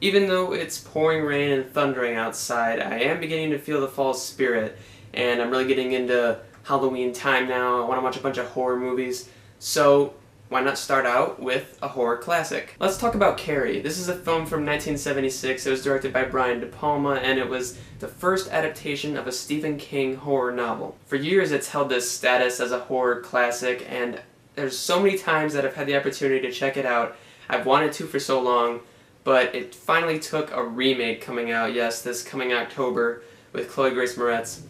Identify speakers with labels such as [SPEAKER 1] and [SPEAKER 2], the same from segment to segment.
[SPEAKER 1] Even though it's pouring rain and thundering outside, I am beginning to feel the fall spirit, and I'm really getting into Halloween time now. I want to watch a bunch of horror movies, so why not start out with a horror classic? Let's talk about Carrie. This is a film from 1976. It was directed by Brian De Palma, and it was the first adaptation of a Stephen King horror novel. For years it's held this status as a horror classic, and there's so many times that I've had the opportunity to check it out. I've wanted to for so long, but it finally took a remake coming out, yes, this coming October, with Chloe Grace Moretz,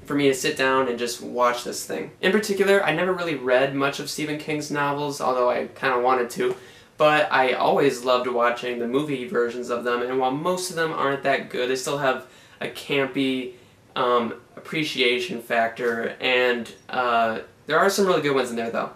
[SPEAKER 1] for me to sit down and just watch this thing. In particular, I never really read much of Stephen King's novels, although I kind of wanted to, but I always loved watching the movie versions of them, and while most of them aren't that good, they still have a campy appreciation factor, and there are some really good ones in there though.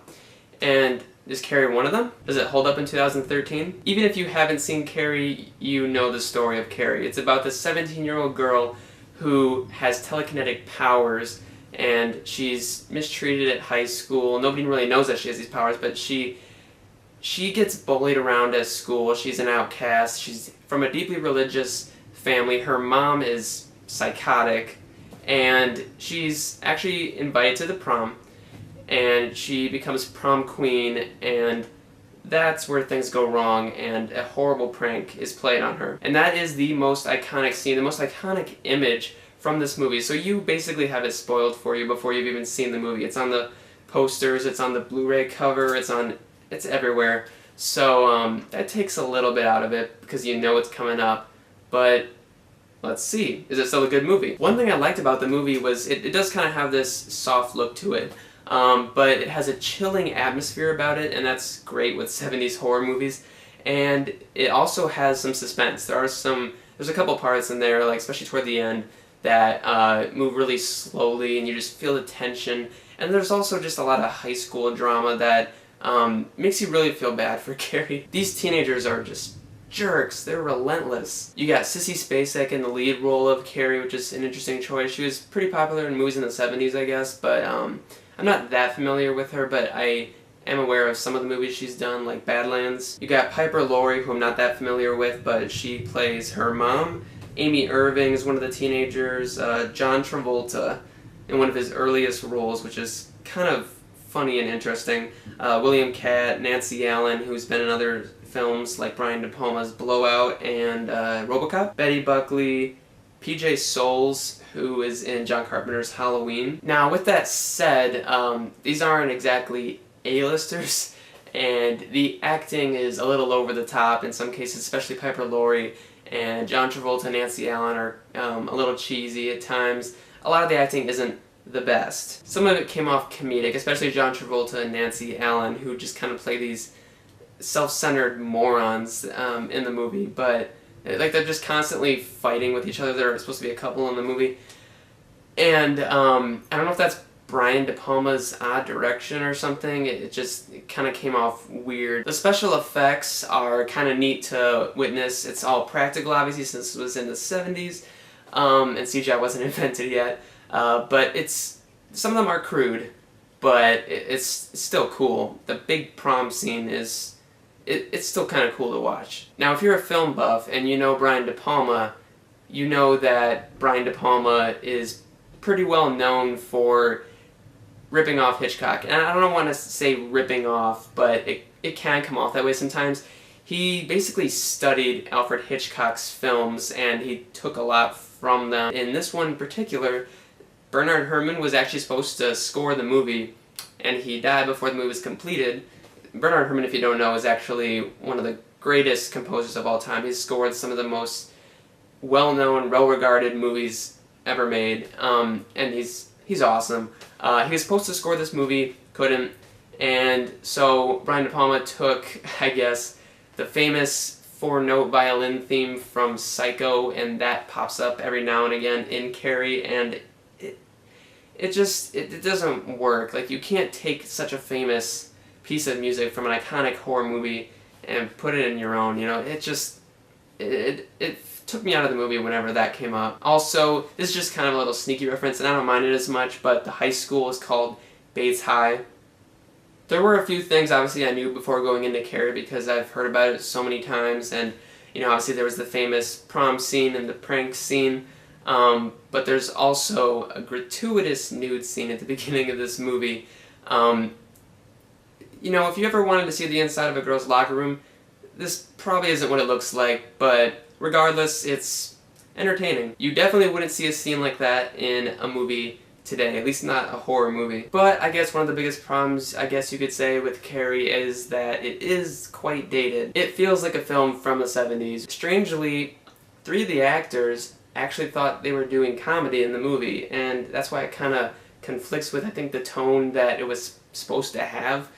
[SPEAKER 1] And is Carrie one of them? Does it hold up in 2013? Even if you haven't seen Carrie, you know the story of Carrie. It's about this 17-year-old girl who has telekinetic powers, and she's mistreated at high school. Nobody really knows that she has these powers, but she gets bullied around at school. She's an outcast. She's from a deeply religious family. Her mom is psychotic, and she's actually invited to the prom, and she becomes prom queen, and that's where things go wrong, and a horrible prank is played on her. And that is the most iconic scene, the most iconic image from this movie. So you basically have it spoiled for you before you've even seen the movie. It's on the posters, it's on the Blu-ray cover, it's everywhere. So that takes a little bit out of it because you know it's coming up. But let's see, is it still a good movie? One thing I liked about the movie was it does kind of have this soft look to it. But it has a chilling atmosphere about it, and that's great with 70s horror movies. And it also has some suspense. There's a couple parts in there, like especially toward the end, that move really slowly, and you just feel the tension. And there's also just a lot of high school drama that makes you really feel bad for Carrie. These teenagers are just jerks. They're relentless. You got Sissy Spacek in the lead role of Carrie, which is an interesting choice. She was pretty popular in movies in the 70s, I guess, but I'm not that familiar with her, but I am aware of some of the movies she's done, like Badlands. You got Piper Laurie, who I'm not that familiar with, but she plays her mom. Amy Irving is one of the teenagers. John Travolta in one of his earliest roles, which is kind of funny and interesting. William Katt, Nancy Allen, who's been in other films like Brian De Palma's Blowout and RoboCop. Betty Buckley, PJ Souls, who is in John Carpenter's Halloween. Now, with that said, these aren't exactly A-listers, and the acting is a little over the top in some cases, especially Piper Laurie, and John Travolta and Nancy Allen are a little cheesy at times. A lot of the acting isn't the best. Some of it came off comedic, especially John Travolta and Nancy Allen, who just kind of play these self-centered morons in the movie, but like they're just constantly fighting with each other. They're supposed to be a couple in the movie. And I don't know if that's Brian De Palma's odd direction or something. It kind of came off weird. The special effects are kind of neat to witness. It's all practical, obviously, since it was in the 70s, and CGI wasn't invented yet. But some of them are crude, but it's still cool. The big prom scene is it's still kind of cool to watch. Now, if you're a film buff and you know Brian De Palma, you know that Brian De Palma is pretty well known for ripping off Hitchcock. And I don't want to say ripping off, but it can come off that way sometimes. He basically studied Alfred Hitchcock's films, and he took a lot from them. In this one in particular, Bernard Herrmann was actually supposed to score the movie, and he died before the movie was completed. Bernard Herrmann, if you don't know, is actually one of the greatest composers of all time. He's scored some of the most well-known, well-regarded movies ever made, and he's awesome. He was supposed to score this movie, couldn't, and so Brian De Palma took, I guess, the famous 4-note violin theme from Psycho, and that pops up every now and again in Carrie, and it doesn't work. Like, you can't take such a famous piece of music from an iconic horror movie and put it in your own, you know. It took me out of the movie whenever that came up. Also, this is just kind of a little sneaky reference, and I don't mind it as much, but the high school is called Bates High. There were a few things, obviously, I knew before going into Carrie because I've heard about it so many times, and You know, obviously there was the famous prom scene and the prank scene, but there's also a gratuitous nude scene at the beginning of this movie. You know, if you ever wanted to see the inside of a girl's locker room, this probably isn't what it looks like, but regardless, it's entertaining. You definitely wouldn't see a scene like that in a movie today, at least not a horror movie. But I guess one of the biggest problems, I guess you could say, with Carrie is that it is quite dated. It feels like a film from the 70s. Strangely, 3 of the actors actually thought they were doing comedy in the movie, and that's why it kind of conflicts with, I think, the tone that it was supposed to have.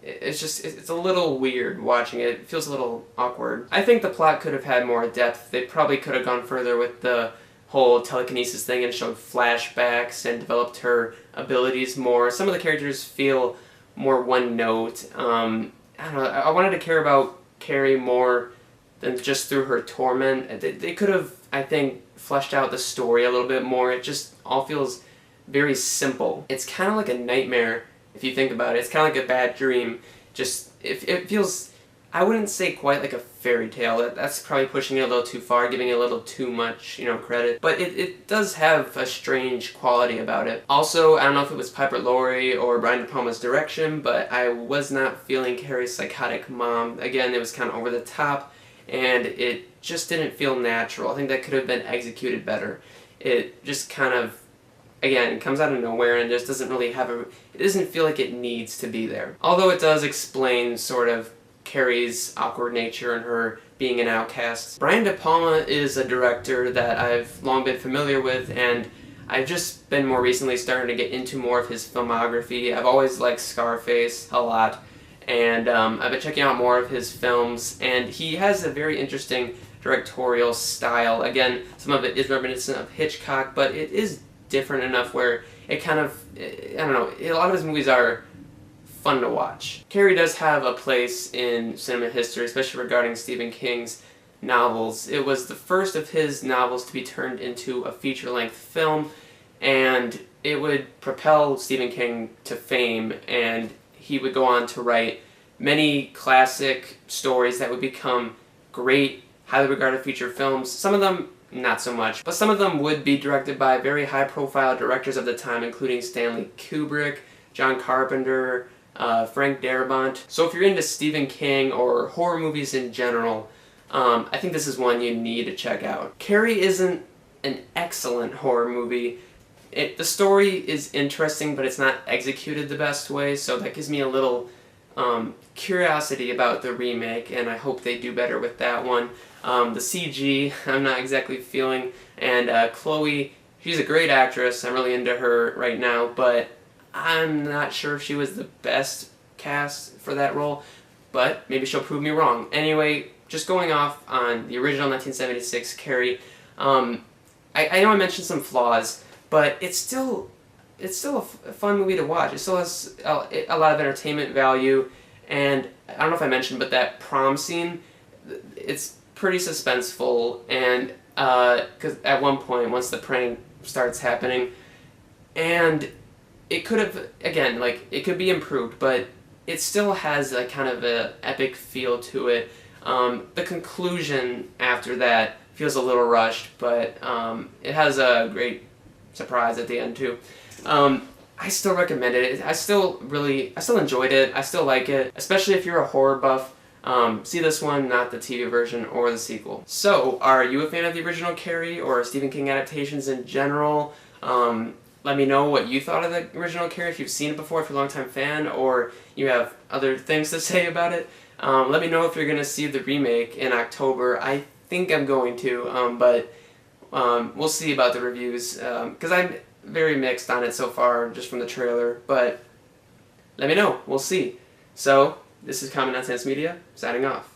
[SPEAKER 1] It's a little weird watching it. It feels a little awkward. I think the plot could have had more depth. They probably could have gone further with the whole telekinesis thing and showed flashbacks and developed her abilities more. Some of the characters feel more one note. I don't know, I wanted to care about Carrie more than just through her torment. They could have, I think, fleshed out the story a little bit more. It just all feels very simple. It's kind of like a nightmare if you think about it. It's kind of like a bad dream. Just, it feels, I wouldn't say quite like a fairy tale. That's probably pushing it a little too far, giving it a little too much, you know, credit. But it does have a strange quality about it. Also, I don't know if it was Piper Laurie or Brian De Palma's direction, but I was not feeling Carrie's psychotic mom. Again, it was kind of over the top, and it just didn't feel natural. I think that could have been executed better. It just kind of, again, it comes out of nowhere and just doesn't really have it doesn't feel like it needs to be there. Although it does explain sort of Carrie's awkward nature and her being an outcast. Brian De Palma is a director that I've long been familiar with, and I've just been more recently starting to get into more of his filmography. I've always liked Scarface a lot, and I've been checking out more of his films, and he has a very interesting directorial style. Again, some of it is reminiscent of Hitchcock, but it is different enough where it kind of, I don't know, a lot of his movies are fun to watch. Carrie does have a place in cinema history, especially regarding Stephen King's novels. It was the first of his novels to be turned into a feature-length film, and it would propel Stephen King to fame, and he would go on to write many classic stories that would become great, highly regarded feature films. Some of them not so much, but some of them would be directed by very high-profile directors of the time, including Stanley Kubrick, John Carpenter, Frank Darabont. So if you're into Stephen King or horror movies in general, I think this is one you need to check out. Carrie isn't an excellent horror movie. The story is interesting, but it's not executed the best way, so that gives me a little curiosity about the remake, and I hope they do better with that one. The CG, I'm not exactly feeling, and Chloe, she's a great actress. I'm really into her right now, but I'm not sure if she was the best cast for that role, but maybe she'll prove me wrong. Anyway, just going off on the original 1976 Carrie, I know I mentioned some flaws, but it's still a fun movie to watch. It still has a lot of entertainment value, and I don't know if I mentioned, but that prom scene, it's pretty suspenseful, and because at one point, once the prank starts happening, and it could have, again, like, it could be improved, but it still has a kind of a epic feel to it. The conclusion after that feels a little rushed, but it has a great surprise at the end too. I still recommend it. I still enjoyed it. I still like it, especially if you're a horror buff. See this one, not the TV version or the sequel. So, are you a fan of the original Carrie or Stephen King adaptations in general? Let me know what you thought of the original Carrie, if you've seen it before, if you're a longtime fan, or you have other things to say about it. Let me know if you're going to see the remake in October. I think I'm going to, but we'll see about the reviews, because I'm very mixed on it so far, just from the trailer, but let me know. We'll see. So, this is CommonNonsenseMedia, signing off.